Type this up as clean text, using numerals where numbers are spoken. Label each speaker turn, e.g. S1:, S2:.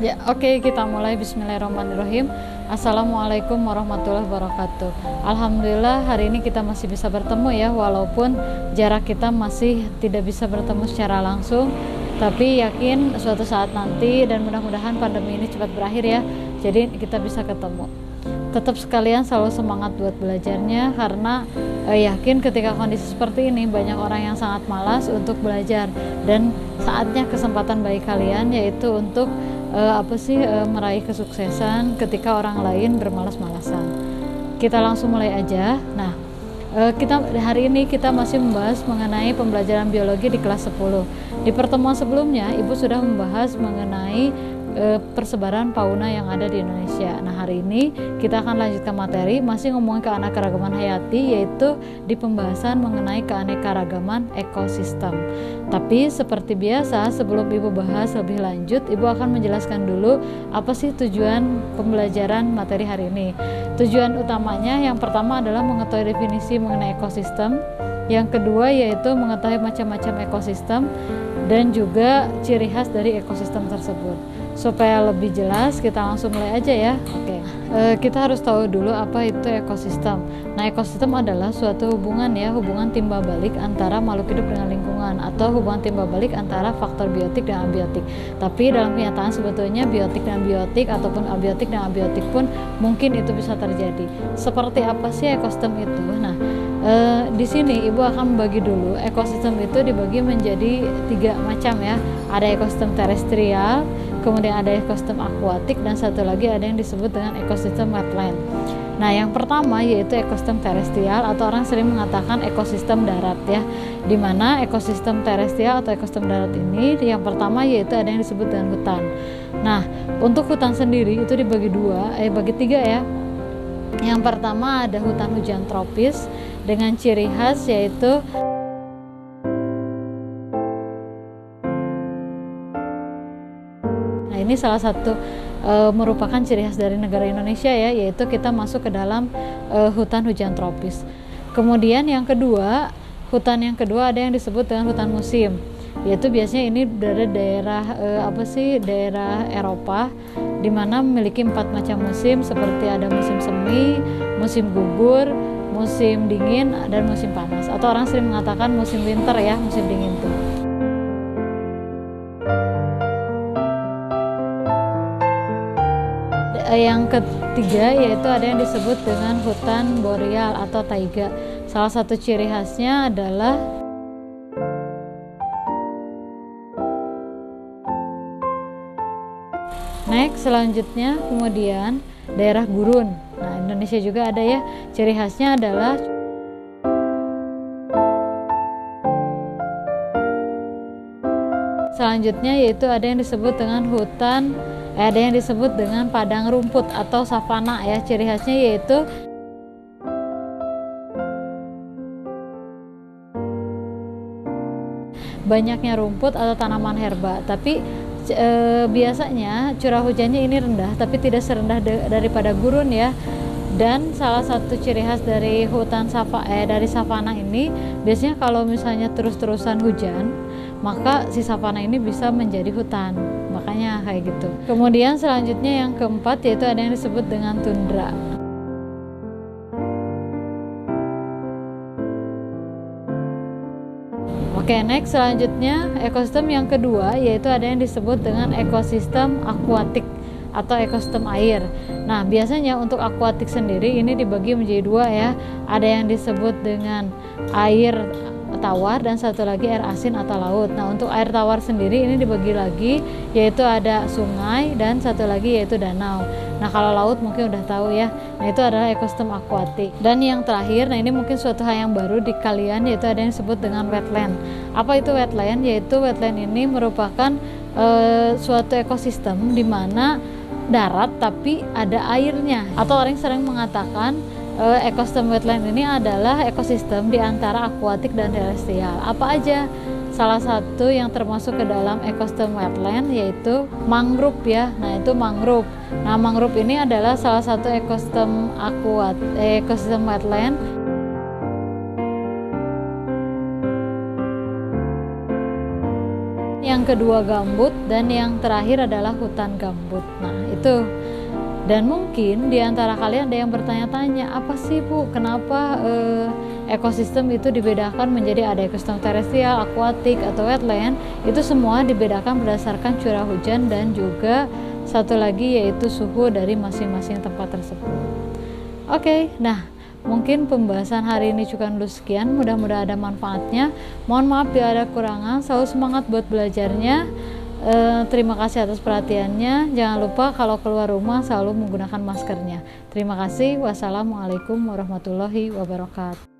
S1: Ya, oke, kita mulai. Bismillahirrahmanirrahim. Assalamualaikum warahmatullahi wabarakatuh. Alhamdulillah hari ini kita masih bisa bertemu ya, walaupun jarak kita masih tidak bisa bertemu secara langsung, tapi yakin suatu saat nanti dan mudah-mudahan pandemi ini cepat berakhir ya, jadi kita bisa ketemu. Tetap sekalian selalu semangat buat belajarnya, karena yakin ketika kondisi seperti ini banyak orang yang sangat malas untuk belajar, dan saatnya kesempatan bagi kalian yaitu untuk meraih kesuksesan ketika orang lain bermalas-malasan. Kita langsung mulai aja. Nah, hari ini kita masih membahas mengenai pembelajaran biologi di kelas 10. Di pertemuan sebelumnya Ibu sudah membahas mengenai persebaran fauna yang ada di Indonesia. Nah, hari ini kita akan lanjutkan materi masih ngomongin keanekaragaman hayati, yaitu di pembahasan mengenai keanekaragaman ekosistem. Tapi seperti biasa, sebelum Ibu bahas lebih lanjut, Ibu akan menjelaskan dulu apa sih tujuan pembelajaran materi hari ini. Tujuan utamanya yang pertama adalah mengetahui definisi mengenai ekosistem, yang kedua yaitu mengetahui macam-macam ekosistem dan juga ciri khas dari ekosistem tersebut. Supaya lebih jelas, kita langsung mulai aja ya. Oke, kita harus tahu dulu apa itu ekosistem. Nah, ekosistem adalah suatu hubungan hubungan timbal balik antara makhluk hidup dengan lingkungan, atau hubungan timbal balik antara faktor biotik dan abiotik. Tapi dalam kenyataan sebetulnya biotik dan biotik ataupun abiotik dan abiotik pun mungkin itu bisa terjadi. Seperti apa sih ekosistem itu? Nah, di sini Ibu akan membagi dulu ekosistem itu dibagi menjadi 3 macam ya. Ada ekosistem terestrial, kemudian ada ekosistem akuatik, dan satu lagi ada yang disebut dengan ekosistem wetland. Nah, yang pertama yaitu ekosistem terestrial, atau orang sering mengatakan ekosistem darat ya. Dimana ekosistem terestrial atau ekosistem darat ini yang pertama yaitu ada yang disebut dengan hutan. Nah, untuk hutan sendiri itu dibagi bagi 3 ya. Yang pertama ada hutan hujan tropis dengan ciri khas yaitu ini salah satu merupakan ciri khas dari negara Indonesia ya, yaitu kita masuk ke dalam hutan hujan tropis. Kemudian yang kedua, hutan yang kedua ada yang disebut dengan hutan musim, yaitu biasanya ini dari daerah daerah Eropa, di mana memiliki 4 macam musim, seperti ada musim semi, musim gugur, musim dingin, dan musim panas, atau orang sering mengatakan musim winter ya, musim dingin tuh. Yang ketiga yaitu ada yang disebut dengan hutan boreal atau taiga. Salah satu ciri khasnya adalah selanjutnya kemudian daerah gurun. Nah, Indonesia juga ada ya, ciri khasnya adalah selanjutnya yaitu ada yang disebut dengan ada yang disebut dengan padang rumput atau savana ya. Ciri khasnya yaitu banyaknya rumput atau tanaman herba. Tapi biasanya curah hujannya ini rendah, tapi tidak serendah daripada gurun ya. Dan salah satu ciri khas dari dari savana ini, biasanya kalau misalnya terus-terusan hujan, maka si savana ini bisa menjadi hutan, makanya kayak gitu. Kemudian selanjutnya yang keempat yaitu ada yang disebut dengan tundra. Oke, selanjutnya ekosistem yang kedua yaitu ada yang disebut dengan ekosistem akuatik atau ekosistem air. Nah, biasanya untuk akuatik sendiri ini dibagi menjadi 2 ya. Ada yang disebut dengan air tawar dan satu lagi air asin atau laut. Nah, untuk air tawar sendiri ini dibagi lagi, yaitu ada sungai dan satu lagi yaitu danau. Nah, kalau laut mungkin udah tahu ya. Nah, itu adalah ekosistem akuatik. Dan yang terakhir, nah ini mungkin suatu hal yang baru di kalian, yaitu ada yang disebut dengan wetland. Apa itu wetland? Yaitu wetland ini merupakan suatu ekosistem di mana darat tapi ada airnya, atau orang sering mengatakan ekosistem wetland ini adalah ekosistem di antara akuatik dan terestrial. Apa aja? Salah satu yang termasuk ke dalam ekosistem wetland yaitu mangrove ya. Nah, itu mangrove. Nah, mangrove ini adalah salah satu ekosistem ekosistem wetland. yang kedua gambut, dan yang terakhir adalah hutan gambut. Nah, itu. Dan mungkin di antara kalian ada yang bertanya-tanya, apa sih Bu, kenapa ekosistem itu dibedakan menjadi ada ekosistem terestrial, akuatik, atau wetland? Itu semua dibedakan berdasarkan curah hujan dan juga satu lagi yaitu suhu dari masing-masing tempat tersebut. Oke, nah mungkin pembahasan hari ini cukup dulu sekian, mudah-mudahan ada manfaatnya. Mohon maaf bila ada kurangan, selalu semangat buat belajarnya. Terima kasih atas perhatiannya. Jangan lupa kalau keluar rumah selalu menggunakan maskernya. Terima kasih. Wassalamualaikum warahmatullahi wabarakatuh.